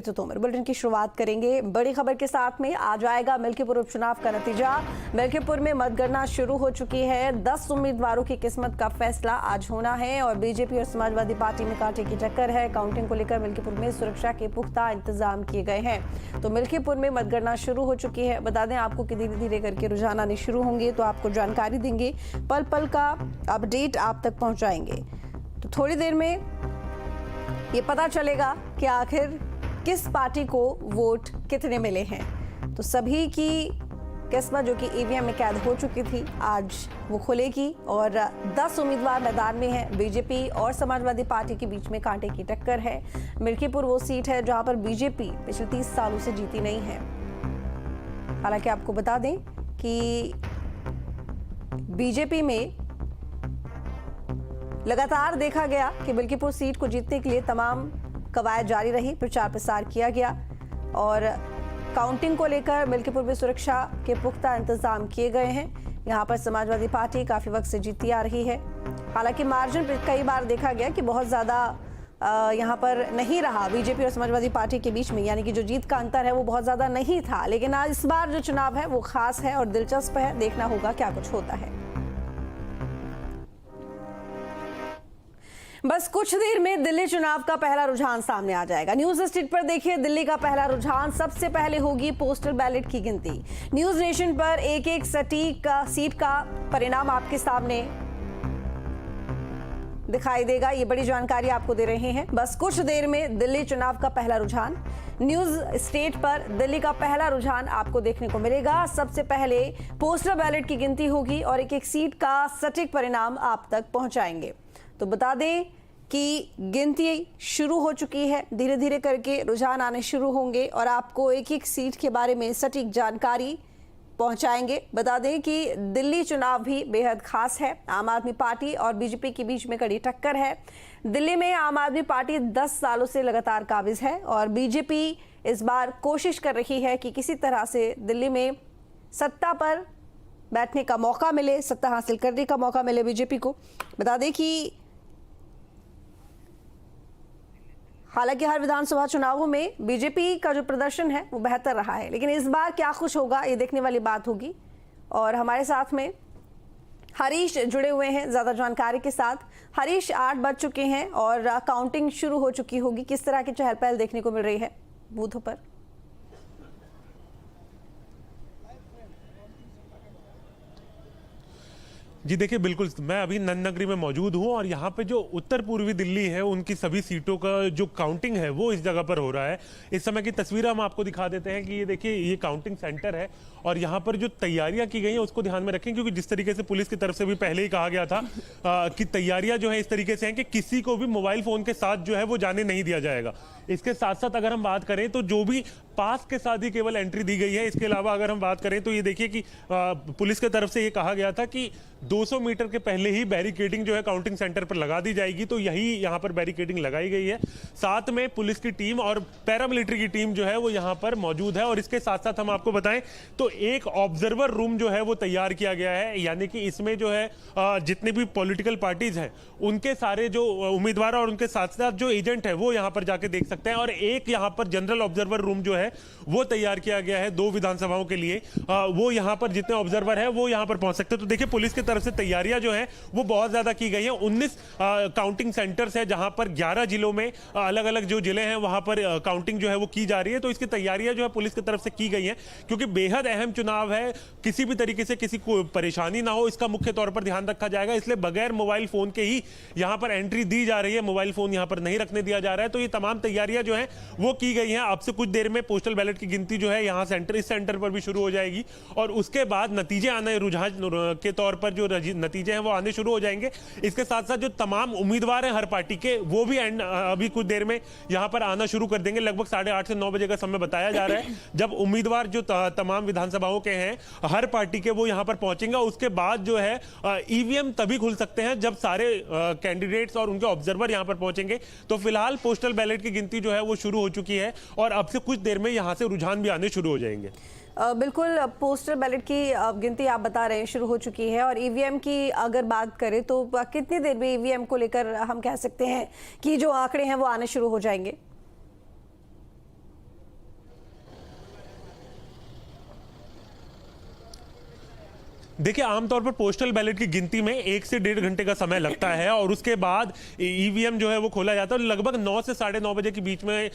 तो तोमर बुलेटिन की शुरुआत करेंगे बड़ी खबर के साथ में। आ जाएगा मिल्कीपुर उपचुनाव का नतीजा। मिल्कीपुर में मतगणना शुरू हो चुकी है। 10 उम्मीदवारों की किस्मत का फैसला आज होना है और बीजेपी और समाजवादी पार्टी में कांटे की टक्कर है। काउंटिंग को लेकर मिल्कीपुर में सुरक्षा के पुख्ता इंतजाम किए गए हैं। तो मिल्कीपुर में मतगणना शुरू हो चुकी है। बता दें आपको कि धीरे धीरे करके रुझान आने शुरू होंगे, तो आपको जानकारी देंगे, पल पल का अपडेट आप तक पहुंचाएंगे। तो थोड़ी देर में ये पता चलेगा कि आखिर किस पार्टी को वोट कितने मिले हैं। तो सभी की किस्मत जो कि ईवीएम में कैद हो चुकी थी, आज वो खुलेगी और 10 उम्मीदवार मैदान में हैं। बीजेपी और समाजवादी पार्टी के बीच में कांटे की टक्कर है। मिल्कीपुर वो सीट है जहां पर बीजेपी पिछले 30 सालों से जीती नहीं है। हालांकि आपको बता दें कि बीजेपी में लगातार देखा गया कि मिल्कीपुर सीट को जीतने के लिए तमाम कवायद जारी रही, प्रचार प्रसार किया गया और काउंटिंग को लेकर मिल्कीपुर में सुरक्षा के पुख्ता इंतजाम किए गए हैं। यहां पर समाजवादी पार्टी काफी वक्त से जीती आ रही है। हालांकि मार्जिन कई बार देखा गया कि बहुत ज्यादा यहां पर नहीं रहा बीजेपी और समाजवादी पार्टी के बीच में, यानी कि जो जीत का अंतर है वो बहुत ज्यादा नहीं था। लेकिन आज इस बार जो चुनाव है वो खास है और दिलचस्प है। देखना होगा क्या कुछ होता है। बस कुछ देर में दिल्ली चुनाव का पहला रुझान सामने आ जाएगा। न्यूज स्ट्रीट पर देखिए दिल्ली का पहला रुझान। सबसे पहले होगी पोस्टल बैलेट की गिनती। न्यूज नेशन पर एक एक सटीक सीट का परिणाम आपके सामने दिखाई देगा। ये बड़ी जानकारी आपको दे रहे हैं। बस कुछ देर में दिल्ली चुनाव का पहला रुझान। न्यूज स्टेट पर दिल्ली का पहला रुझान आपको देखने को मिलेगा। सबसे पहले पोस्टल बैलेट की गिनती होगी और एक एक सीट का सटीक परिणाम आप तक पहुंचाएंगे। तो बता दें कि गिनती शुरू हो चुकी है। धीरे धीरे करके रुझान आने शुरू होंगे और आपको एक एक सीट के बारे में सटीक जानकारी पहुंचाएंगे। बता दें कि दिल्ली चुनाव भी बेहद खास है। आम आदमी पार्टी और बीजेपी के बीच में कड़ी टक्कर है। दिल्ली में आम आदमी पार्टी 10 सालों से लगातार काबिज है और बीजेपी इस बार कोशिश कर रही है कि किसी तरह से दिल्ली में सत्ता पर बैठने का मौका मिले, सत्ता हासिल करने का मौका मिले बीजेपी को। बता दें कि हालांकि हर विधानसभा चुनावों में बीजेपी का जो प्रदर्शन है वो बेहतर रहा है, लेकिन इस बार क्या कुछ होगा ये देखने वाली बात होगी। और हमारे साथ में हरीश जुड़े हुए हैं ज्यादा जानकारी के साथ। हरीश, 8 बज चुके हैं और काउंटिंग शुरू हो चुकी होगी। किस तरह की चहल पहल देखने को मिल रही है बूथों पर? जी देखिए, बिल्कुल मैं अभी नंद नगरी में मौजूद हूं और यहाँ पे जो उत्तर पूर्वी दिल्ली है उनकी सभी सीटों का जो काउंटिंग है वो इस जगह पर हो रहा है। इस समय की तस्वीर हम आपको दिखा देते हैं कि ये देखिए, ये काउंटिंग सेंटर है और यहाँ पर जो तैयारियां की गई हैं उसको ध्यान में रखें, क्योंकि जिस तरीके से पुलिस की तरफ से भी पहले ही कहा गया था कि तैयारियां जो है इस तरीके से हैं कि किसी को भी मोबाइल फोन के साथ जो है वो जाने नहीं दिया जाएगा। इसके साथ साथ अगर हम बात करें तो जो भी पास के साथ ही केवल एंट्री दी गई है। इसके अलावा अगर हम बात करें तो ये देखिए कि पुलिस की तरफ से ये कहा गया था कि 200 मीटर के पहले ही बैरिकेडिंग जो है काउंटिंग सेंटर पर लगा दी जाएगी, तो यही यहाँ पर बैरिकेडिंग लगाई गई है। साथ में पुलिस की टीम और पैरामिलिट्री की टीम जो है वो यहाँ पर मौजूद है। और इसके साथ साथ हम आपको बताएं तो एक ऑब्जर्वर रूम जो है वो तैयार किया गया है, यानी कि इसमें जो है जितने भी पॉलिटिकल पार्टीज हैं उनके सारे जो उम्मीदवार और उनके साथ साथ जो एजेंट है वो यहाँ पर जाके देख सकते हैं। और एक यहाँ पर जनरल ऑब्जर्वर रूम जो है वो तैयार किया गया है 2 विधानसभाओं के लिए। वो यहाँ पर जितने ऑब्जर्वर है वो यहाँ पर पहुंच सकते हैं। तो देखिए, पुलिस की तरफ से तैयारियां जो है वो बहुत ज्यादा की गई है। 19 काउंटिंग सेंटर्स है जहां पर 11 जिलों में अलग अलग जो जिले हैं वहां पर काउंटिंग जो है वो की जा रही है। तो इसकी तैयारियां जो है पुलिस की तरफ से की गई हैं, क्योंकि बेहद अहम चुनाव है। किसी भी तरीके से किसी को परेशानी ना हो, इसका मुख्य तौर पर ध्यान रखा जाएगा। इसलिए बगैर मोबाइल फोन के ही यहां पर एंट्री दी जा रही है। मोबाइल फोन यहां पर नहीं रखने दिया जा रहा है। तो ये तमाम तैयारियां जो है वो की गई हैं। अब से कुछ देर में पोस्टल बैलेट की गिनती जो है यहाँ इस सेंटर पर भी शुरू हो जाएगी और उसके बाद नतीजे आने, रुझान के तौर पर जो नतीजे हैं वो आने शुरू हो जाएंगे। इसके साथ साथ जो तमाम उम्मीदवार हैं हर पार्टी के, वो भी अभी कुछ देर में यहाँ पर आना शुरू कर देंगे। लगभग 8:30 से 9 बजे का समय बताया जा रहा है जब उम्मीदवार जो तमाम विधानसभाओं के हैं हर पार्टी के वो यहाँ पर पहुंचेंगे। उसके बाद जो है ईवीएम तभी खुल सकते हैं जब सारे कैंडिडेट्स और उनके ऑब्जर्वर यहाँ पर पहुंचेंगे। तो फिलहाल पोस्टल बैलेट की गिनती जो है वो शुरू हो चुकी है और अब से कुछ देर में यहाँ से रुझान भी आने शुरू हो जाएंगे। बिल्कुल, पोस्टल बैलेट की गिनती आप बता रहे हैं शुरू हो चुकी है और ईवीएम की अगर बात करें तो कितनी देर में ईवीएम को लेकर हम कह सकते हैं कि जो आंकड़े हैं वो आने शुरू हो जाएंगे? देखिए, आमतौर पर पोस्टल बैलेट की गिनती में 1 से 1.5 घंटे का समय लगता है और उसके बाद ईवीएम जो है वो खोला जाता है और लगभग 9 से 9:30 बजे के बीच में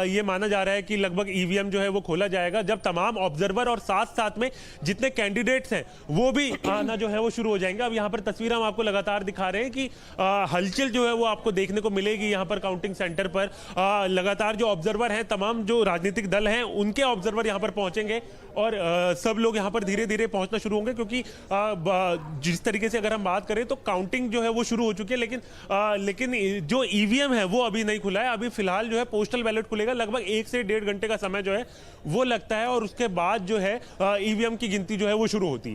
ये माना जा रहा है कि लगभग ईवीएम जो है वो खोला जाएगा, जब तमाम ऑब्जर्वर और साथ साथ में जितने कैंडिडेट्स हैं वो भी आना जो है वो शुरू हो जाएंगे। अब यहाँ पर तस्वीर हम आपको लगातार दिखा रहे हैं कि हलचल जो है वो आपको देखने को मिलेगी यहाँ पर काउंटिंग सेंटर पर। लगातार जो ऑब्जर्वर हैं, तमाम जो राजनीतिक दल हैं, उनके ऑब्जर्वर यहाँ पर पहुंचेंगे और सब लोग यहाँ पर धीरे धीरे पहुंचना शुरू होंगे, क्योंकि जिस तरीके से अगर हम बात करें तो काउंटिंग जो है वो शुरू हो चुकी है, लेकिन जो ईवीएम है वो अभी नहीं खुला है। अभी फिलहाल जो है पोस्टल बैलेट खुलेगा, लगभग 1 से 1.5 घंटे का समय जो है वो लगता है और उसके बाद जो है ईवीएम की गिनती जो है वो शुरू होती है।